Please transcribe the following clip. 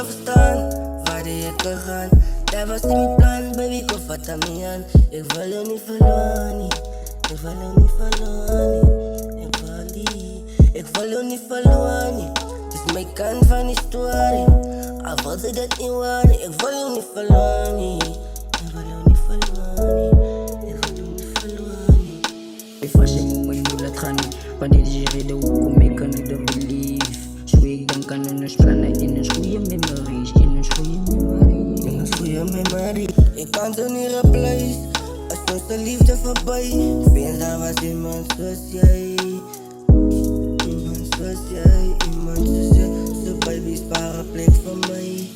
verstaan waar die je kan gaan. Jij was in mijn plan, baby, kom vat aan me aan. Ik wil je niet verloren, niet. Ik wil je niet verloren, niet. Ik wil je niet verloren, niet. Het is mijn kant van die story. Al wil ze dat niet waren, ik wil je niet verloren, niet. Ik wil je niet verloren, niet. Ik wil je niet verloren, niet. Ik was je moet me laat gaan niet. Wanneer is je reden, hoe kom ik aan niet belief? Zo ik denk aan ons plannen in een goede memories. In een goede memories. In een goede memory. Ik kan zo niet replace. Als onze liefde voorbij. Vind daar was iemand zoals jij. Iemand zoals jij, iemand zoals jij. Zo baby, spaar een plek voor mij.